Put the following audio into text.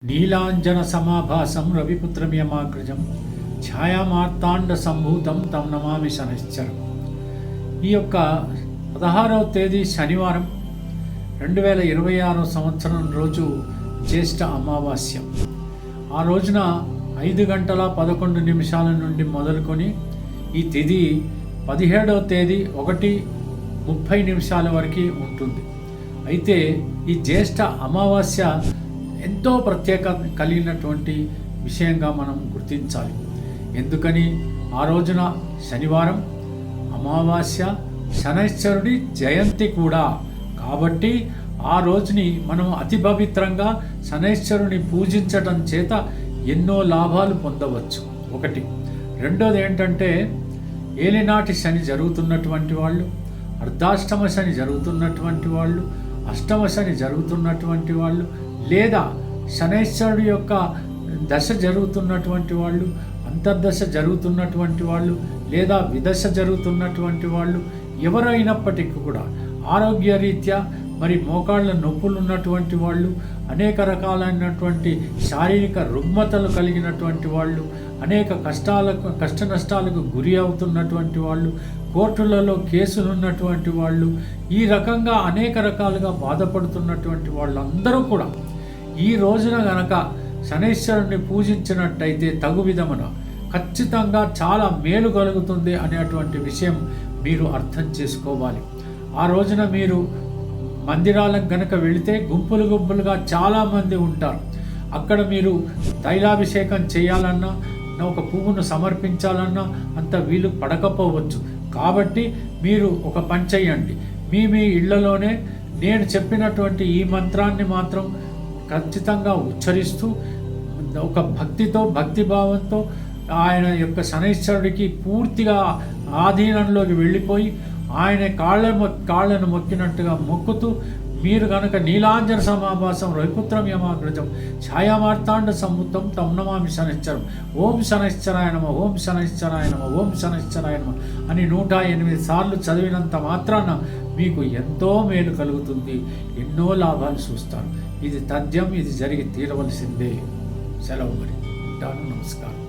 నీలాంజన సమాభాసం రవిపుత్రమియమాగ్రజం ఛాయామార్తాండ సంభూతం తం నమామి శనైశ్చరం. ఈ యొక్క 16వ తేదీ శనివారం 2026 సంవత్సరం రోజు జ్యేష్ఠ అమావాస్య. ఆ రోజున 5 గంటల 11 నిమిషాల నుండి మొదలుకొని ఈ తిథి 17వ తేదీ 1:30 నిమిషాల వరకు ఉంటుంది. అయితే ఈ జ్యేష్ఠ అమావాస్య ఎంతో ప్రత్యేకత కలిగినటువంటి విషయంగా మనం గుర్తించాలి. ఎందుకని ఆ రోజున శనివారం అమావాస్య, శనైశ్చరుడి జయంతి కూడా. కాబట్టి ఆ రోజుని మనం అతి పవిత్రంగా శనైశ్చరుని పూజించటం చేత ఎన్నో లాభాలు పొందవచ్చు. ఒకటి. రెండోది ఏంటంటే, ఏలినాటి శని జరుగుతున్నటువంటి వాళ్ళు, అర్ధాష్టమ శని జరుగుతున్నటువంటి వాళ్ళు, అష్టమ శని జరుగుతున్నటువంటి వాళ్ళు, లేదా శనైశ్వరుడి యొక్క దశ జరుగుతున్నటువంటి వాళ్ళు, అంతర్దశ జరుగుతున్నటువంటి వాళ్ళు, లేదా విదశ జరుగుతున్నటువంటి వాళ్ళు, ఎవరైనప్పటికీ కూడా ఆరోగ్యరీత్యా మరి మోకాళ్ళ నొప్పులు ఉన్నటువంటి వాళ్ళు, అనేక రకాలైనటువంటి శారీరక రుగ్మతలు కలిగినటువంటి వాళ్ళు, అనేక కష్ట నష్టాలకు గురి అవుతున్నటువంటి వాళ్ళు, కోర్టులలో కేసులు ఉన్నటువంటి వాళ్ళు, ఈ రకంగా అనేక రకాలుగా బాధపడుతున్నటువంటి వాళ్ళందరూ కూడా ఈ రోజున గనక శనైశ్వరుణ్ణి పూజించినట్టయితే తగు విధమున ఖచ్చితంగా చాలా మేలు కలుగుతుంది అనేటువంటి విషయం మీరు అర్థం చేసుకోవాలి. ఆ రోజున మీరు మందిరాలకు గనక వెళితే గుంపులుగా చాలామంది ఉంటారు. అక్కడ మీరు తైలాభిషేకం చేయాలన్నా, ఒక పువ్వును సమర్పించాలన్నా అంత వీలు పడకపోవచ్చు. కాబట్టి మీరు ఒక పని చేయండి, మీ ఇళ్లలోనే నేను చెప్పినటువంటి ఈ మంత్రాన్ని మాత్రం ఖచ్చితంగా ఉచ్చరిస్తూ ఒక భక్తిభావంతో ఆయన యొక్క శనైశ్వరుడికి పూర్తిగా ఆధీనంలోకి వెళ్ళిపోయి ఆయన కాళ్ళను మొక్కినట్టుగా మొక్కుతూ మీరు కనుక నీలాంజన సమాభాసం రవిపుత్రమియమాగ్రజం ఛాయామార్తాండ సంభూతం తం నమామి శనైశ్చరం, ఓం శనైశ్చరాయ నమః, ఓం శనైశ్చరాయ నమః, ఓం శనైశ్చరాయ నమః అని 108 సార్లు చదివినంత మాత్రాన మీకు ఎంతో మేలు కలుగుతుంది, ఎన్నో లాభాలు చూస్తారు. ఇది తథ్యం, ఇది జరిగి తీరవలసిందే. సెలవు మరి. ఉంటాను. నమస్కారం.